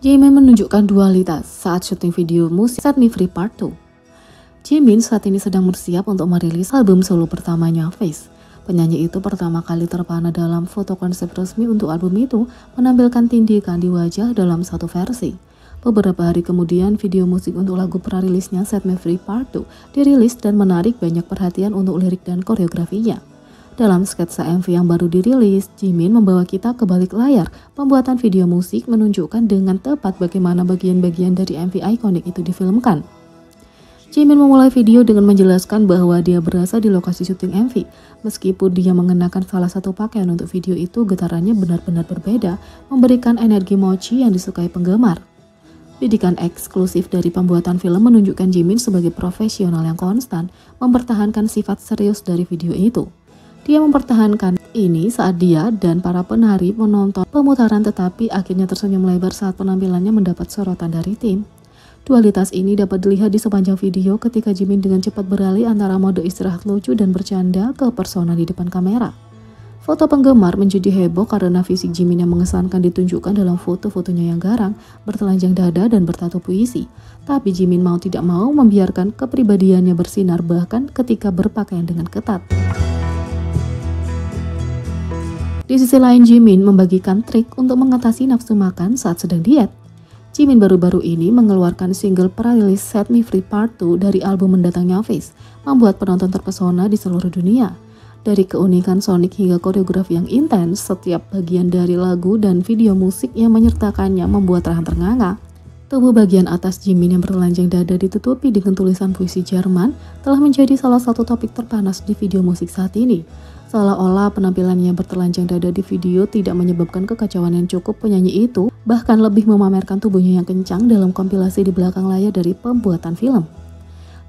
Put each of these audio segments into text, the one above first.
Jimin menunjukkan dualitas saat syuting video musik Set Me Free Part 2. Jimin saat ini sedang bersiap untuk merilis album solo pertamanya, Face. Penyanyi itu pertama kali terpana dalam foto konsep resmi untuk album itu menampilkan tindikan di wajah dalam satu versi. Beberapa hari kemudian, video musik untuk lagu prarilisnya Set Me Free Part 2 dirilis dan menarik banyak perhatian untuk lirik dan koreografinya. Dalam sketsa MV yang baru dirilis, Jimin membawa kita ke balik layar. Pembuatan video musik menunjukkan dengan tepat bagaimana bagian-bagian dari MV ikonik itu difilmkan. Jimin memulai video dengan menjelaskan bahwa dia berasal di lokasi syuting MV. Meskipun dia mengenakan salah satu pakaian untuk video itu, getarannya benar-benar berbeda, memberikan energi mochi yang disukai penggemar. Didikan eksklusif dari pembuatan film menunjukkan Jimin sebagai profesional yang konstan, mempertahankan sifat serius dari video itu. Dia mempertahankan ini saat dia dan para penari menonton pemutaran, tetapi akhirnya tersenyum lebar saat penampilannya mendapat sorotan dari tim. Dualitas ini dapat dilihat di sepanjang video ketika Jimin dengan cepat beralih antara mode istirahat lucu dan bercanda ke persona di depan kamera. Foto penggemar menjadi heboh karena fisik Jimin yang mengesankan ditunjukkan dalam foto-fotonya yang garang, bertelanjang dada dan bertato puisi. Tapi Jimin mau tidak mau membiarkan kepribadiannya bersinar bahkan ketika berpakaian dengan ketat. Di sisi lain, Jimin membagikan trik untuk mengatasi nafsu makan saat sedang diet. Jimin baru-baru ini mengeluarkan single prarilis Set Me Free Part 2 dari album mendatangnya Face, membuat penonton terpesona di seluruh dunia. Dari keunikan sonik hingga koreografi yang intens, setiap bagian dari lagu dan video musik yang menyertakannya membuat rahang ternganga. Tubuh bagian atas Jimin yang bertelanjang dada ditutupi dengan tulisan puisi Jerman telah menjadi salah satu topik terpanas di video musik saat ini. Seolah-olah penampilannya bertelanjang dada di video tidak menyebabkan kekacauan yang cukup, penyanyi itu bahkan lebih memamerkan tubuhnya yang kencang dalam kompilasi di belakang layar dari pembuatan film.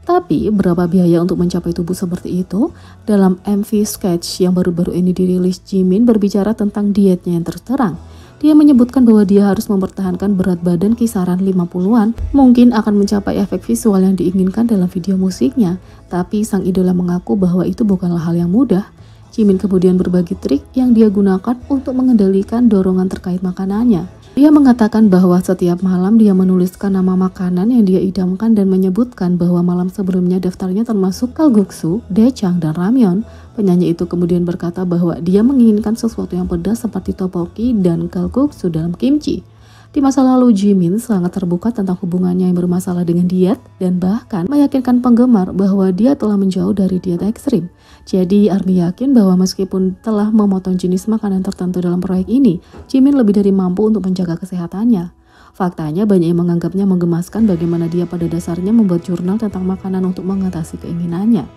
Tapi berapa biaya untuk mencapai tubuh seperti itu? Dalam MV sketch yang baru-baru ini dirilis, Jimin berbicara tentang dietnya yang terus terang. Dia menyebutkan bahwa dia harus mempertahankan berat badan kisaran 50-an, mungkin akan mencapai efek visual yang diinginkan dalam video musiknya. Tapi sang idola mengaku bahwa itu bukanlah hal yang mudah. Jimin kemudian berbagi trik yang dia gunakan untuk mengendalikan dorongan terkait makanannya. Dia mengatakan bahwa setiap malam dia menuliskan nama makanan yang dia idamkan dan menyebutkan bahwa malam sebelumnya daftarnya termasuk kalguksu, daejeon, dan ramyeon. Penyanyi itu kemudian berkata bahwa dia menginginkan sesuatu yang pedas seperti tteokbokki dan kalguksu dalam kimchi. Di masa lalu, Jimin sangat terbuka tentang hubungannya yang bermasalah dengan diet dan bahkan meyakinkan penggemar bahwa dia telah menjauh dari diet ekstrim. Jadi, ARMY yakin bahwa meskipun telah memotong jenis makanan tertentu dalam proyek ini, Jimin lebih dari mampu untuk menjaga kesehatannya. Faktanya, banyak yang menganggapnya menggemaskan bagaimana dia pada dasarnya membuat jurnal tentang makanan untuk mengatasi keinginannya.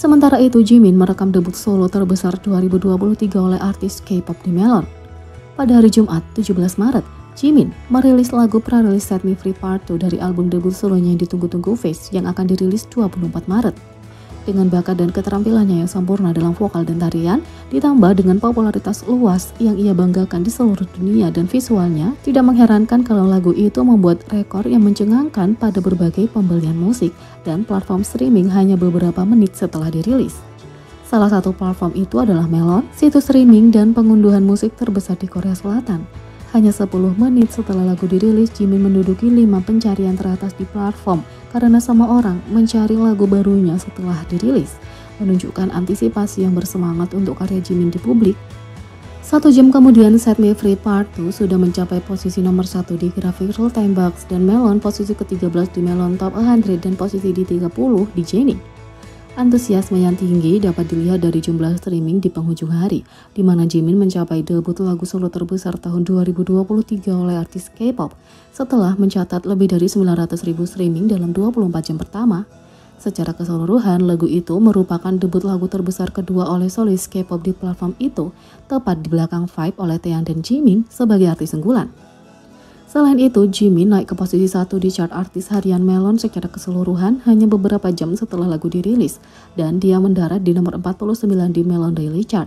Sementara itu, Jimin merekam debut solo terbesar 2023 oleh artis K-pop di Melon. Pada hari Jumat, 17 Maret, Jimin merilis lagu prarilis Set Me Free Part 2 dari album debut solonya yang ditunggu-tunggu Face yang akan dirilis 24 Maret. Dengan bakat dan keterampilannya yang sempurna dalam vokal dan tarian, ditambah dengan popularitas luas yang ia banggakan di seluruh dunia dan visualnya, tidak mengherankan kalau lagu itu membuat rekor yang mencengangkan pada berbagai pembelian musik dan platform streaming hanya beberapa menit setelah dirilis. Salah satu platform itu adalah Melon, situs streaming dan pengunduhan musik terbesar di Korea Selatan. Hanya 10 menit setelah lagu dirilis, Jimin menduduki 5 pencarian teratas di platform karena semua orang mencari lagu barunya setelah dirilis, menunjukkan antisipasi yang bersemangat untuk karya Jimin di publik. 1 jam kemudian, Set Me Free Part 2 sudah mencapai posisi nomor 1 di grafik Real Time Box dan Melon posisi ke-13 di Melon Top 100 dan posisi di 30 di Genie. Antusiasme yang tinggi dapat dilihat dari jumlah streaming di penghujung hari, di mana Jimin mencapai debut lagu solo terbesar tahun 2023 oleh artis K-pop setelah mencatat lebih dari 900.000 streaming dalam 24 jam pertama. Secara keseluruhan, lagu itu merupakan debut lagu terbesar kedua oleh solis K-pop di platform itu, tepat di belakang Vibe oleh Taeyang dan Jimin sebagai artis unggulan. Selain itu, Jimin naik ke posisi 1 di chart artis harian Melon secara keseluruhan hanya beberapa jam setelah lagu dirilis, dan dia mendarat di nomor 49 di Melon Daily Chart.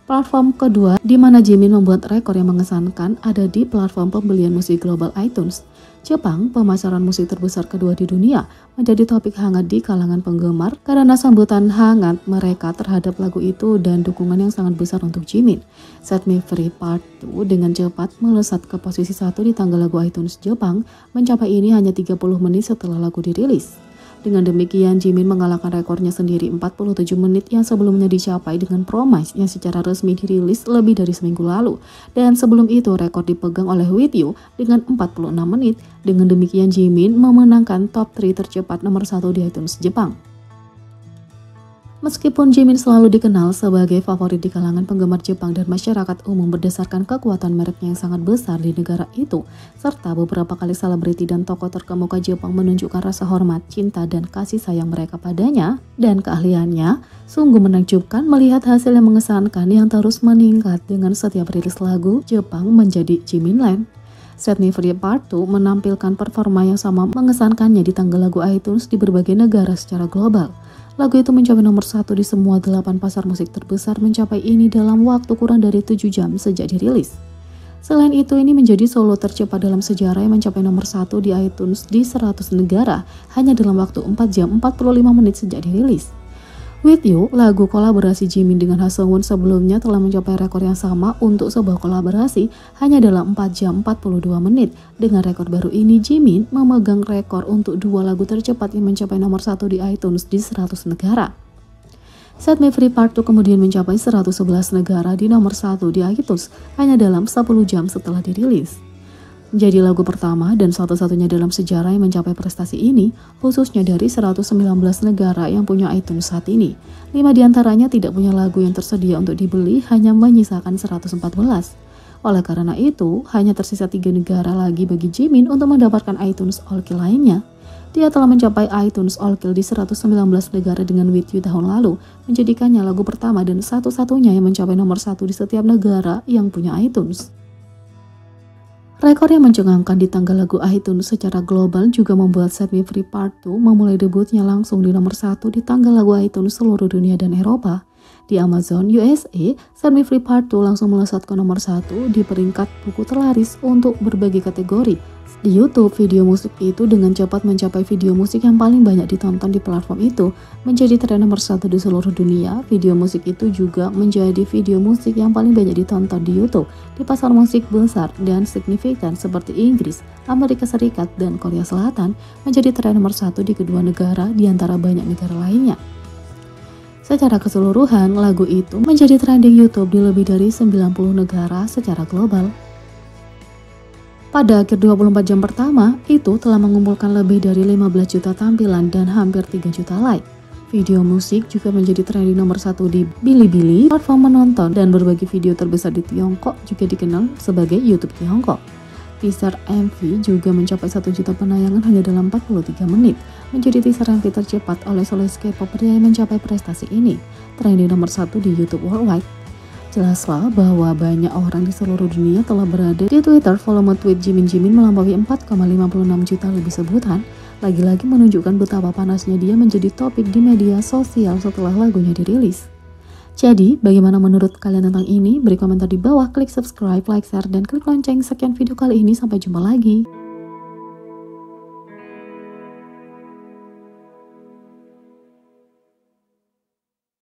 Platform kedua di mana Jimin membuat rekor yang mengesankan ada di platform pembelian musik global iTunes. Jepang, pemasaran musik terbesar kedua di dunia, menjadi topik hangat di kalangan penggemar karena sambutan hangat mereka terhadap lagu itu dan dukungan yang sangat besar untuk Jimin. Set Me Free Part 2 dengan cepat melesat ke posisi 1 di tangga lagu iTunes Jepang, mencapai ini hanya 30 menit setelah lagu dirilis. Dengan demikian, Jimin mengalahkan rekornya sendiri 47 menit yang sebelumnya dicapai dengan Promise yang secara resmi dirilis lebih dari seminggu lalu. Dan sebelum itu rekor dipegang oleh With You dengan 46 menit. Dengan demikian, Jimin memenangkan top 3 tercepat nomor 1 di iTunes Jepang. Meskipun Jimin selalu dikenal sebagai favorit di kalangan penggemar Jepang dan masyarakat umum berdasarkan kekuatan mereknya yang sangat besar di negara itu, serta beberapa kali selebriti dan tokoh terkemuka Jepang menunjukkan rasa hormat, cinta, dan kasih sayang mereka padanya dan keahliannya, sungguh menakjubkan melihat hasil yang mengesankan yang terus meningkat dengan setiap rilis lagu Jepang menjadi Jimin Land. Set Me Free Part 2 menampilkan performa yang sama mengesankannya di tangga lagu iTunes di berbagai negara secara global. Lagu itu mencapai nomor 1 di semua 8 pasar musik terbesar, mencapai ini dalam waktu kurang dari 7 jam sejak dirilis. Selain itu, ini menjadi solo tercepat dalam sejarah yang mencapai nomor 1 di iTunes di 100 negara hanya dalam waktu 4 jam 45 menit sejak dirilis. With You, lagu kolaborasi Jimin dengan Ha Seung-won sebelumnya telah mencapai rekor yang sama untuk sebuah kolaborasi hanya dalam 4 jam 42 menit. Dengan rekor baru ini, Jimin memegang rekor untuk 2 lagu tercepat yang mencapai nomor 1 di iTunes di 100 negara. Set Me Free Part 2 kemudian mencapai 111 negara di nomor 1 di iTunes hanya dalam 10 jam setelah dirilis. Menjadi lagu pertama dan satu-satunya dalam sejarah yang mencapai prestasi ini, khususnya dari 119 negara yang punya iTunes saat ini. 5 diantaranya tidak punya lagu yang tersedia untuk dibeli, hanya menyisakan 114. Oleh karena itu, hanya tersisa 3 negara lagi bagi Jimin untuk mendapatkan iTunes All Kill lainnya. Dia telah mencapai iTunes All Kill di 119 negara dengan With You tahun lalu, menjadikannya lagu pertama dan satu-satunya yang mencapai nomor 1 di setiap negara yang punya iTunes. Rekor yang mencengangkan di tangga lagu iTunes secara global juga membuat Set Me Free Part 2 memulai debutnya langsung di nomor 1 di tangga lagu iTunes seluruh dunia dan Eropa. Di Amazon USA, Set Me Free Part 2 langsung melesat ke nomor 1 di peringkat buku terlaris untuk berbagai kategori. Di YouTube, video musik itu dengan cepat mencapai video musik yang paling banyak ditonton di platform itu, menjadi tren nomor 1 di seluruh dunia. Video musik itu juga menjadi video musik yang paling banyak ditonton di YouTube di pasar musik besar dan signifikan seperti Inggris, Amerika Serikat, dan Korea Selatan, menjadi tren nomor 1 di kedua negara di antara banyak negara lainnya. Secara keseluruhan, lagu itu menjadi trending YouTube di lebih dari 90 negara secara global. Pada akhir 24 jam pertama, itu telah mengumpulkan lebih dari 15 juta tampilan dan hampir 3 juta like. Video musik juga menjadi trending nomor 1 di Bilibili, platform menonton dan berbagi video terbesar di Tiongkok, juga dikenal sebagai YouTube Tiongkok. Teaser MV juga mencapai 1 juta penayangan hanya dalam 43 menit, menjadi teaser MV tercepat oleh solis K-pop pria yang mencapai prestasi ini, trending nomor 1 di YouTube Worldwide. Jelaslah bahwa banyak orang di seluruh dunia telah berada di Twitter. Volume tweet Jimin melampaui 4,56 juta lebih sebutan, lagi-lagi menunjukkan betapa panasnya dia menjadi topik di media sosial setelah lagunya dirilis. Jadi, bagaimana menurut kalian tentang ini? Beri komentar di bawah, klik subscribe, like, share, dan klik lonceng. Sekian video kali ini, sampai jumpa lagi.